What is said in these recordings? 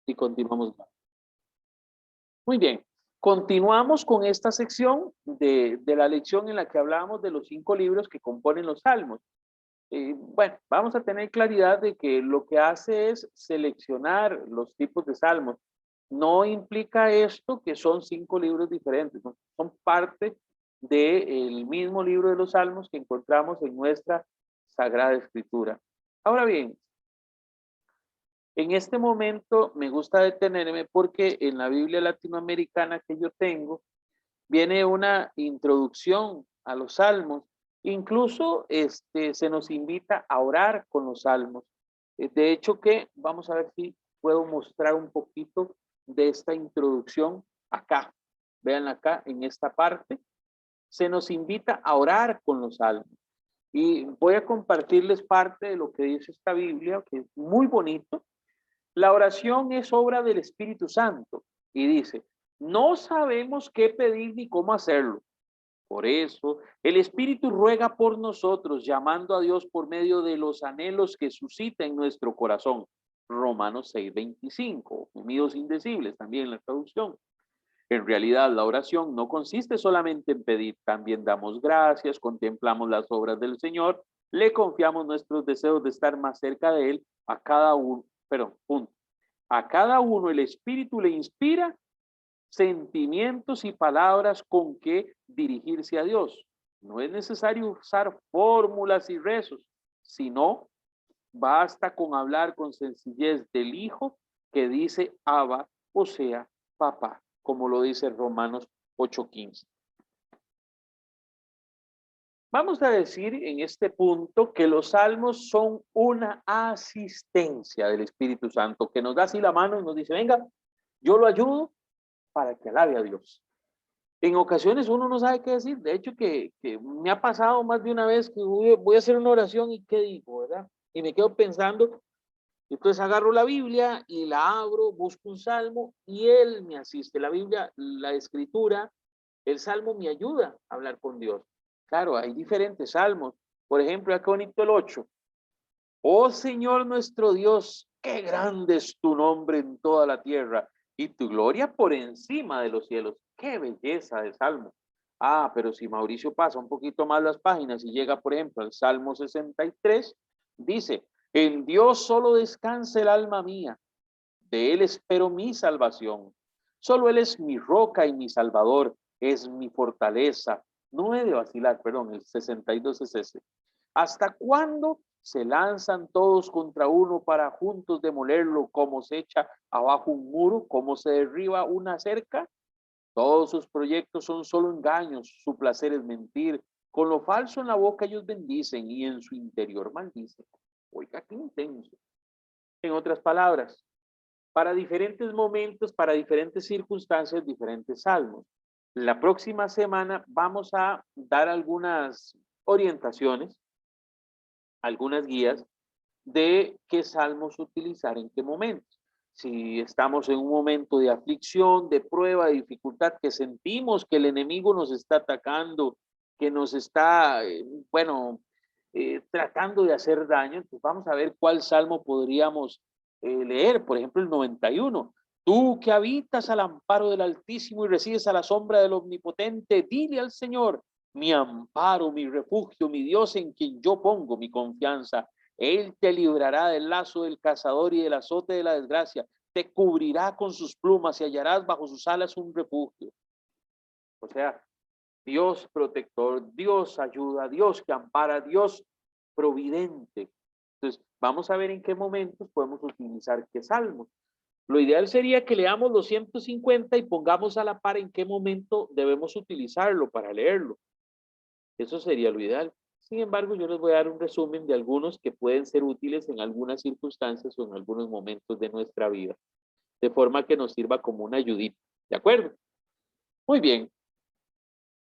y continuamos. Muy bien, continuamos con esta sección de la lección en la que hablábamos de los 5 libros que componen los Salmos. Bueno, vamos a tener claridad de que lo que hace es seleccionar los tipos de salmos. No implica esto que son 5 libros diferentes, ¿no? Son parte del mismo libro de los salmos que encontramos en nuestra Sagrada Escritura. Ahora bien, en este momento me gusta detenerme porque en la Biblia latinoamericana que yo tengo viene una introducción a los salmos. Incluso se nos invita a orar con los salmos. De hecho que vamos a ver si puedo mostrar un poquito de esta introducción acá. Vean acá en esta parte. Se nos invita a orar con los salmos. Y voy a compartirles parte de lo que dice esta Biblia, que es muy bonito. La oración es obra del Espíritu Santo. Y dice, no sabemos qué pedir ni cómo hacerlo. Por eso, el Espíritu ruega por nosotros, llamando a Dios por medio de los anhelos que suscita en nuestro corazón. Romanos 6:25, gemidos indecibles, también la traducción. En realidad, la oración no consiste solamente en pedir, también damos gracias, contemplamos las obras del Señor, le confiamos nuestros deseos de estar más cerca de Él, a cada uno, a cada uno el Espíritu le inspira sentimientos y palabras con que dirigirse a Dios. No es necesario usar fórmulas y rezos, sino basta con hablar con sencillez del Hijo que dice Abba, o sea, papá, como lo dice Romanos 8:15. Vamos a decir en este punto que los salmos son una asistencia del Espíritu Santo, que nos da así la mano y nos dice, venga, yo lo ayudo para que alabe a Dios. En ocasiones uno no sabe qué decir. De hecho, que me ha pasado más de una vez que voy a hacer una oración y qué digo, ¿verdad? Y me quedo pensando, entonces agarro la Biblia y la abro, busco un salmo y él me asiste. La Biblia, la escritura, el salmo me ayuda a hablar con Dios. Claro, hay diferentes salmos. Por ejemplo, acá bonito el 8. Oh Señor nuestro Dios, qué grande es tu nombre en toda la tierra y tu gloria por encima de los cielos. Qué belleza de salmo. Ah, pero si Mauricio pasa un poquito más las páginas y llega, por ejemplo, al Salmo 63, dice, en Dios solo descansa el alma mía, de Él espero mi salvación. Solo Él es mi roca y mi salvador, es mi fortaleza. No he de vacilar, perdón, el 62 es ese. ¿Hasta cuándo se lanzan todos contra uno para juntos demolerlo, como se echa abajo un muro, como se derriba una cerca? Todos sus proyectos son solo engaños, su placer es mentir. Con lo falso en la boca ellos bendicen y en su interior maldicen. Oiga, qué intenso. En otras palabras, para diferentes momentos, para diferentes circunstancias, diferentes salmos. La próxima semana vamos a dar algunas orientaciones, algunas guías de qué salmos utilizar en qué momento. Si estamos en un momento de aflicción, de prueba, de dificultad, que sentimos que el enemigo nos está atacando, que nos está, tratando de hacer daño, pues vamos a ver cuál salmo podríamos leer. Por ejemplo, el 91. Tú que habitas al amparo del Altísimo y resides a la sombra del Omnipotente, dile al Señor, mi amparo, mi refugio, mi Dios en quien yo pongo mi confianza. Él te librará del lazo del cazador y del azote de la desgracia. Te cubrirá con sus plumas y hallarás bajo sus alas un refugio. O sea, Dios protector, Dios ayuda, Dios que ampara, Dios providente. Entonces, vamos a ver en qué momentos podemos utilizar qué salmos. Lo ideal sería que leamos los 150 y pongamos a la par en qué momento debemos utilizarlo para leerlo. Eso sería lo ideal. Sin embargo, yo les voy a dar un resumen de algunos que pueden ser útiles en algunas circunstancias o en algunos momentos de nuestra vida, de forma que nos sirva como una ayudita. ¿De acuerdo? Muy bien.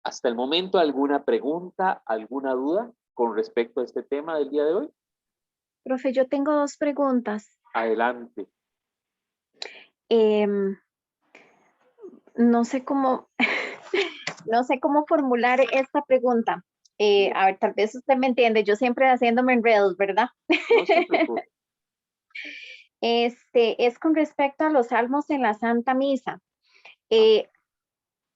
Hasta el momento, ¿alguna pregunta, alguna duda con respecto a este tema del día de hoy? Profe, yo tengo 2 preguntas. Adelante. No sé cómo no sé cómo formular esta pregunta. A ver, tal vez usted me entiende, yo siempre haciéndome enredos, ¿verdad? No se preocupe. Es con respecto a los salmos en la Santa Misa.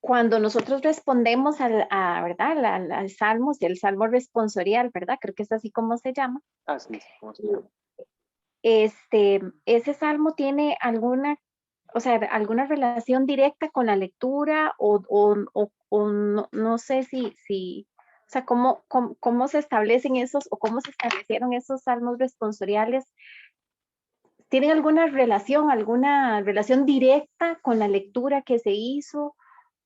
Cuando nosotros respondemos ¿verdad? Al salmos, el salmo responsorial, ¿verdad? Creo que es así como se llama. Así es como se llama. Ese salmo tiene alguna, o sea, alguna relación directa con la lectura o no sé si, o sea, cómo se establecen esos o cómo se establecieron esos salmos responsoriales. ¿Tienen alguna relación directa con la lectura que se hizo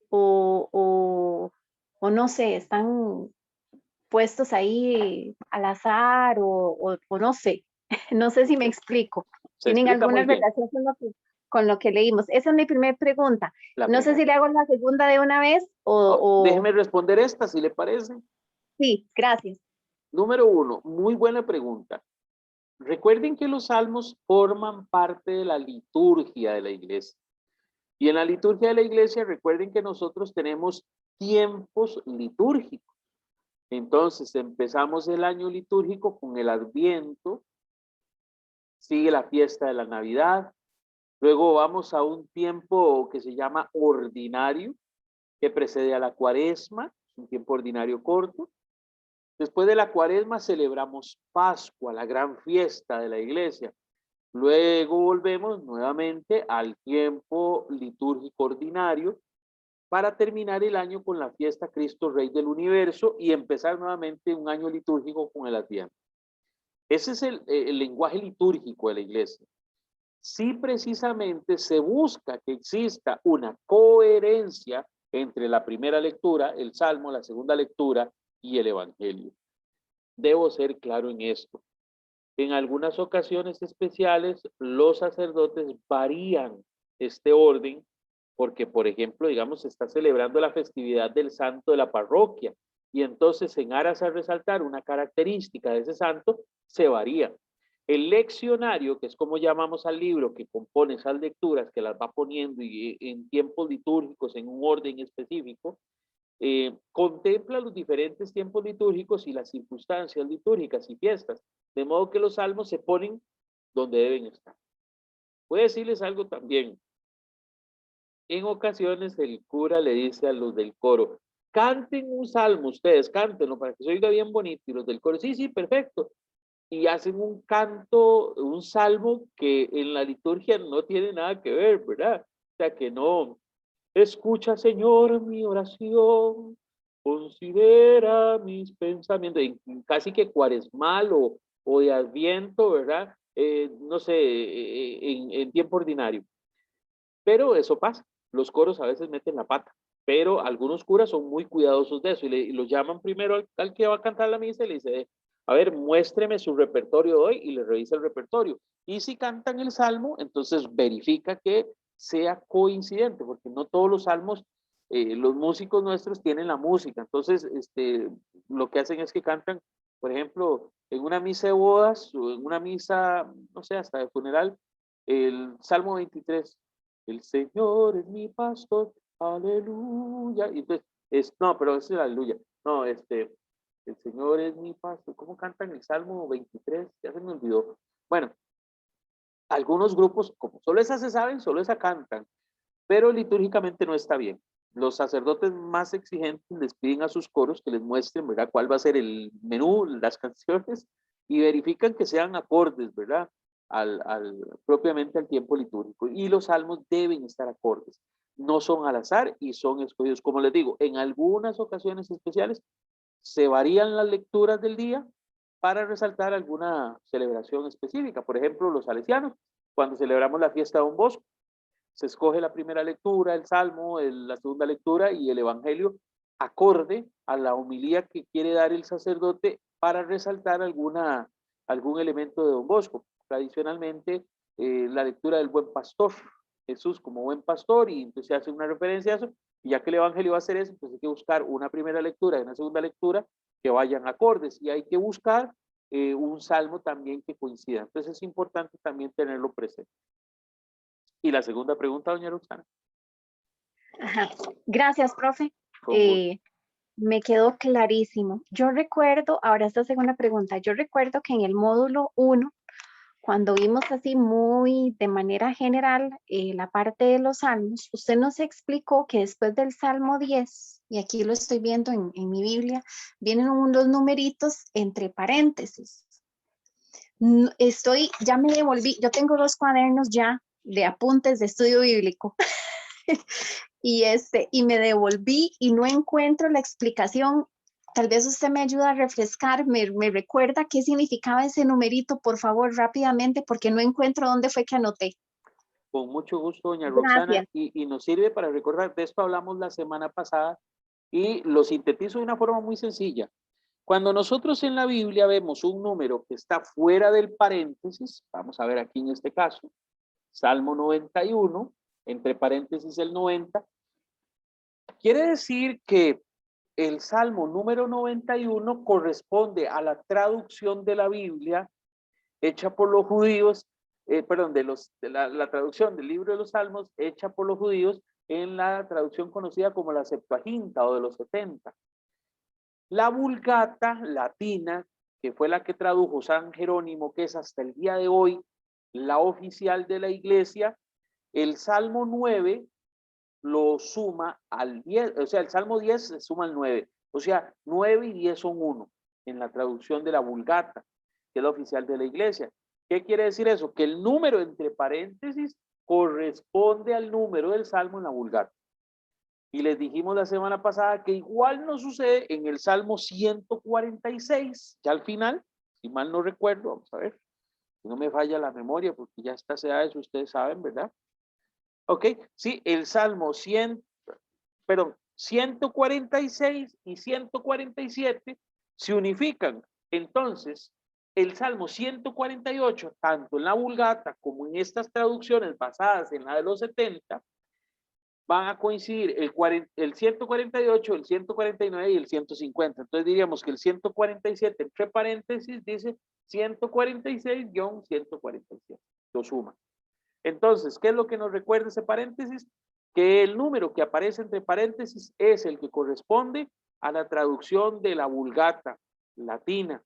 o no sé, están puestos ahí al azar o no sé, no sé si me explico. Se ¿Tienen explica alguna muy bien. relación con lo que leímos? Esa es mi primera pregunta. La No sé primera. si le hago la segunda de una vez Déjeme responder esta, si le parece. Sí, gracias. Número 1, muy buena pregunta. Recuerden que los salmos forman parte de la liturgia de la iglesia. Y en la liturgia de la iglesia, recuerden que nosotros tenemos tiempos litúrgicos. Entonces, empezamos el año litúrgico con el Adviento, sigue la fiesta de la Navidad, luego vamos a un tiempo que se llama ordinario, que precede a la Cuaresma, un tiempo ordinario corto. Después de la Cuaresma celebramos Pascua, la gran fiesta de la iglesia. Luego volvemos nuevamente al tiempo litúrgico ordinario para terminar el año con la fiesta Cristo Rey del Universo y empezar nuevamente un año litúrgico con el Adviento. Ese es el lenguaje litúrgico de la iglesia. Sí, precisamente se busca que exista una coherencia entre la primera lectura, el Salmo, la segunda lectura y el Evangelio. Debo ser claro en esto. En algunas ocasiones especiales, los sacerdotes varían este orden porque, por ejemplo, digamos, se está celebrando la festividad del santo de la parroquia y entonces en aras a resaltar una característica de ese santo, se varía. El leccionario, que es como llamamos al libro que compone esas lecturas, que las va poniendo y en tiempos litúrgicos en un orden específico, contempla los diferentes tiempos litúrgicos y las circunstancias litúrgicas y fiestas, de modo que los salmos se ponen donde deben estar. Voy a decirles algo también. En ocasiones el cura le dice a los del coro, canten un salmo, ustedes cántenlo para que se oiga bien bonito, y los del coro, sí, sí, perfecto, y hacen un canto, un salmo que en la liturgia no tiene nada que ver, ¿verdad? O sea que no, escucha, Señor, mi oración, considera mis pensamientos, casi que cuaresmal o de Adviento, ¿verdad? No sé, en tiempo ordinario. Pero eso pasa, los coros a veces meten la pata, pero algunos curas son muy cuidadosos de eso y los llaman primero al que va a cantar la misa y le dice, a ver, muéstreme su repertorio de hoy y le revisa el repertorio. Y si cantan el salmo, entonces verifica que sea coincidente, porque no todos los salmos, los músicos nuestros tienen la música, entonces lo que hacen es que cantan, por ejemplo, en una misa de bodas o en una misa, no sé, hasta de funeral, el Salmo 23, el Señor es mi pastor, aleluya. Y entonces, no, pero ese es aleluya. No, el Señor es mi pastor. ¿Cómo cantan el Salmo 23? Ya se me olvidó. Bueno, algunos grupos, como solo esa se saben, solo esa cantan, pero litúrgicamente no está bien. Los sacerdotes más exigentes les piden a sus coros que les muestren, ¿verdad?, cuál va a ser el menú, las canciones, y verifican que sean acordes, ¿verdad?, propiamente al tiempo litúrgico. Y los salmos deben estar acordes. No son al azar y son escogidos. Como les digo, en algunas ocasiones especiales se varían las lecturas del día para resaltar alguna celebración específica. Por ejemplo, los salesianos, cuando celebramos la fiesta de Don Bosco, se escoge la primera lectura, el Salmo, la segunda lectura y el Evangelio acorde a la homilía que quiere dar el sacerdote para resaltar algún elemento de Don Bosco. Tradicionalmente, la lectura del buen pastor, Jesús como buen pastor, y entonces se hace una referencia a eso, y ya que el Evangelio va a hacer eso, entonces hay que buscar una primera lectura y una segunda lectura que vayan acordes, y hay que buscar un salmo también que coincida. Entonces es importante también tenerlo presente. Y la segunda pregunta, doña Roxana. Ajá. Gracias, profe. Con gusto. Me quedó clarísimo. Yo recuerdo, ahora esta segunda pregunta, yo recuerdo que en el módulo 1, cuando vimos así muy de manera general la parte de los salmos, usted nos explicó que después del Salmo 10, y aquí lo estoy viendo en mi Biblia, vienen unos numeritos entre paréntesis. Ya me devolví, yo tengo 2 cuadernos ya de apuntes de estudio bíblico. y me devolví y no encuentro la explicación. Tal vez usted me ayuda a refrescar, me recuerda qué significaba ese numerito, por favor, rápidamente, porque no encuentro dónde fue que anoté. Con mucho gusto, doña Gracias. Roxana, y nos sirve para recordar, de esto hablamos la semana pasada, y lo sintetizo de una forma muy sencilla. Cuando nosotros en la Biblia vemos un número que está fuera del paréntesis, vamos a ver aquí en este caso, Salmo 91, entre paréntesis el 90, quiere decir que el Salmo número 91 corresponde a la traducción de la Biblia hecha por los judíos, perdón, la traducción del libro de los Salmos hecha por los judíos en la traducción conocida como la Septuaginta o de los 70. La Vulgata latina, que fue la que tradujo San Jerónimo, que es hasta el día de hoy la oficial de la iglesia, el Salmo 9 lo suma al 10, o sea, el Salmo 10 se suma al 9, o sea, 9 y 10 son 1 en la traducción de la Vulgata, que es la oficial de la iglesia. ¿Qué quiere decir eso? Que el número entre paréntesis corresponde al número del Salmo en la Vulgata. Y les dijimos la semana pasada que igual no sucede en el Salmo 146, ya al final, si mal no recuerdo, vamos a ver, si no me falla la memoria, porque ya estas edades ustedes saben, ¿verdad? Ok, sí, el Salmo 146 y 147 se unifican. Entonces, el Salmo 148, tanto en la Vulgata como en estas traducciones basadas en la de los 70, van a coincidir el 148, el 149 y el 150. Entonces diríamos que el 147 entre paréntesis dice 146-147. Lo suma. Entonces, ¿qué es lo que nos recuerda ese paréntesis? Que el número que aparece entre paréntesis es el que corresponde a la traducción de la Vulgata latina,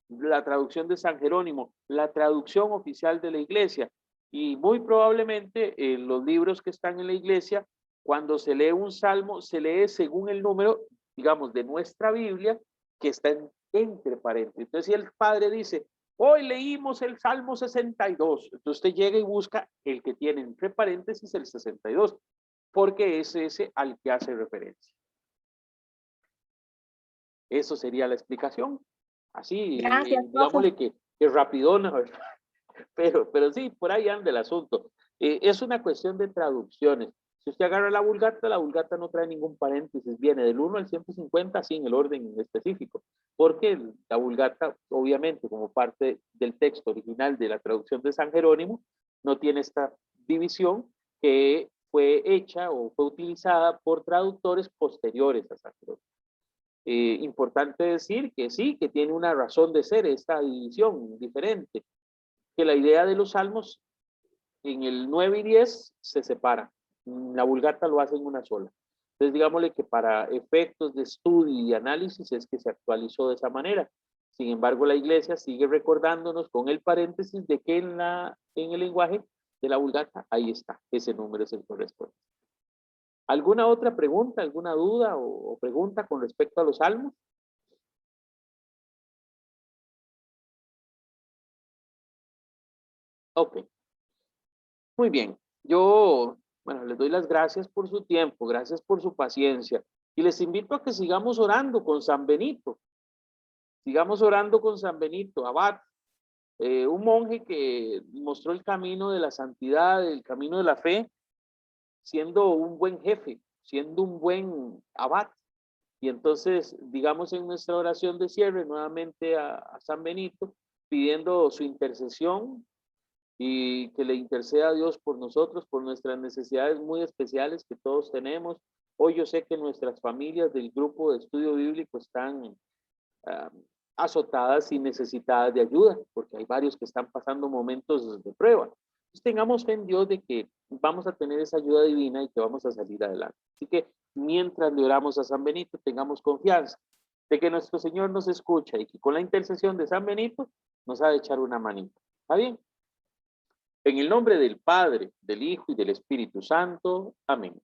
la traducción de San Jerónimo, la traducción oficial de la iglesia. Y muy probablemente los libros que están en la iglesia, cuando se lee un salmo, se lee según el número, digamos, de nuestra Biblia, que está entre paréntesis. Entonces, si el padre dice, hoy leímos el Salmo 62, entonces usted llega y busca el que tiene entre paréntesis el 62, porque es ese al que hace referencia. Eso sería la explicación. Así, Gracias, digámosle que rapidona, ¿verdad? Pero sí, por ahí anda el asunto. Es una cuestión de traducciones. Si usted agarra la Vulgata no trae ningún paréntesis, viene del 1 al 150, así en el orden específico, porque la Vulgata, obviamente, como parte del texto original de la traducción de San Jerónimo, no tiene esta división que fue hecha o fue utilizada por traductores posteriores a San Jerónimo. Importante decir que sí, que tiene una razón de ser esta división diferente, que la idea de los salmos en el 9 y 10 se separa. La Vulgata lo hace en una sola. Entonces, digámosle que para efectos de estudio y análisis es que se actualizó de esa manera. Sin embargo, la iglesia sigue recordándonos con el paréntesis de que en el lenguaje de la Vulgata, ahí está, ese número es el correspondiente. ¿Alguna otra pregunta, alguna duda o pregunta con respecto a los salmos? Ok. Muy bien. Bueno, les doy las gracias por su tiempo, gracias por su paciencia. Y les invito a que sigamos orando con San Benito. Sigamos orando con San Benito, abad, un monje que mostró el camino de la santidad, el camino de la fe, siendo un buen jefe, siendo un buen abad. Y entonces, digamos en nuestra oración de cierre nuevamente a San Benito, pidiendo su intercesión y que le interceda a Dios por nosotros, por nuestras necesidades muy especiales que todos tenemos. Hoy yo sé que nuestras familias del grupo de estudio bíblico están azotadas y necesitadas de ayuda, porque hay varios que están pasando momentos de prueba. Entonces tengamos fe en Dios de que vamos a tener esa ayuda divina y que vamos a salir adelante. Así que mientras le oramos a San Benito, tengamos confianza de que nuestro Señor nos escucha y que con la intercesión de San Benito nos ha de echar una manita. ¿Está bien? En el nombre del Padre, del Hijo y del Espíritu Santo. Amén.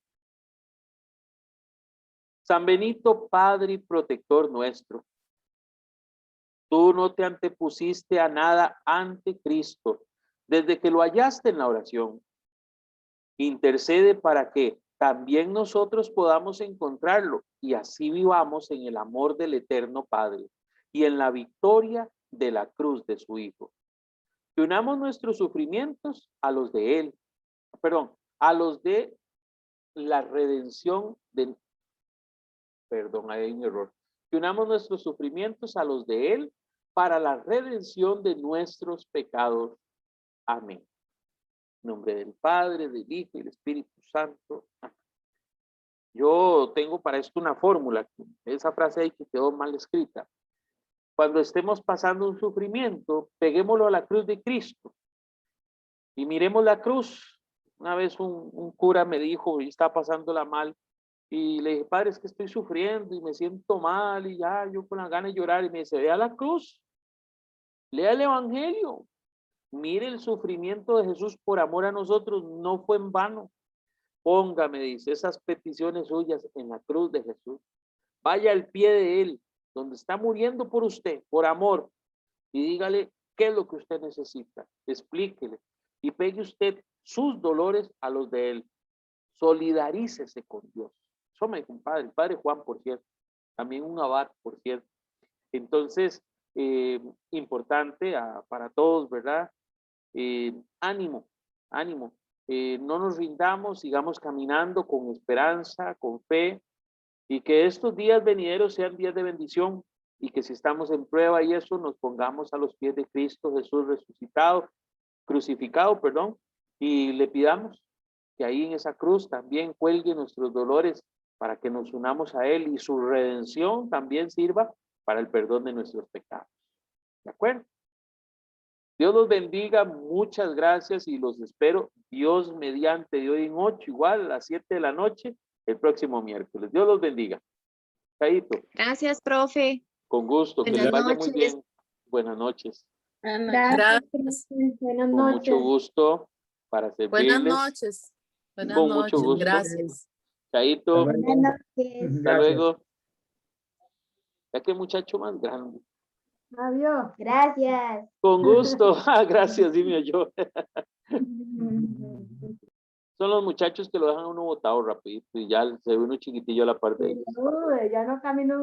San Benito, Padre y protector nuestro, tú no te antepusiste a nada ante Cristo desde que lo hallaste en la oración. Intercede para que también nosotros podamos encontrarlo y así vivamos en el amor del eterno Padre y en la victoria de la cruz de su Hijo. Que unamos nuestros sufrimientos a los de Él, a los de la redención de, hay un error. Que unamos nuestros sufrimientos a los de Él para la redención de nuestros pecados. Amén. En nombre del Padre, del Hijo y del Espíritu Santo. Amén. Yo tengo para esto una fórmula. Esa frase ahí que quedó mal escrita. Cuando estemos pasando un sufrimiento, peguémoslo a la cruz de Cristo. Y miremos la cruz. Una vez un cura me dijo, y estaba pasándola mal, y le dije, padre, es que estoy sufriendo y me siento mal, y ya, yo con las ganas de llorar, y me dice, vea la cruz, lea el Evangelio, mire el sufrimiento de Jesús por amor a nosotros, no fue en vano. Ponga, me dice, esas peticiones suyas en la cruz de Jesús. Vaya al pie de Él, donde está muriendo por usted, por amor, y dígale qué es lo que usted necesita. Explíquele y pegue usted sus dolores a los de Él. Solidarícese con Dios. Eso me dijo un padre, el padre Juan, por cierto. También un abad, por cierto. Entonces, importante para todos, ¿verdad? Ánimo, ánimo. No nos rindamos, sigamos caminando con esperanza, con fe, y que estos días venideros sean días de bendición, y que si estamos en prueba y eso, nos pongamos a los pies de Cristo Jesús resucitado, crucificado, perdón, y le pidamos que ahí en esa cruz también cuelgue nuestros dolores para que nos unamos a Él y su redención también sirva para el perdón de nuestros pecados. ¿De acuerdo? Dios los bendiga, muchas gracias y los espero Dios mediante de hoy en 8, igual a las 7 de la noche, el próximo miércoles. Dios los bendiga. Caíto. Gracias, profe. Con gusto, que les vaya muy bien. Buenas noches. Gracias. Buenas Con mucho gusto para servirles. Buenas noches. Buenas Con noches. mucho gusto. Gracias. Chaito. Buenas noches. Hasta luego. Ya que muchacho más grande. Adiós. Gracias. Con gusto. Gracias, dime yo. Son los muchachos que lo dejan a uno botado rapidito y ya se ve uno chiquitillo a la parte de ellos. Ya no camino.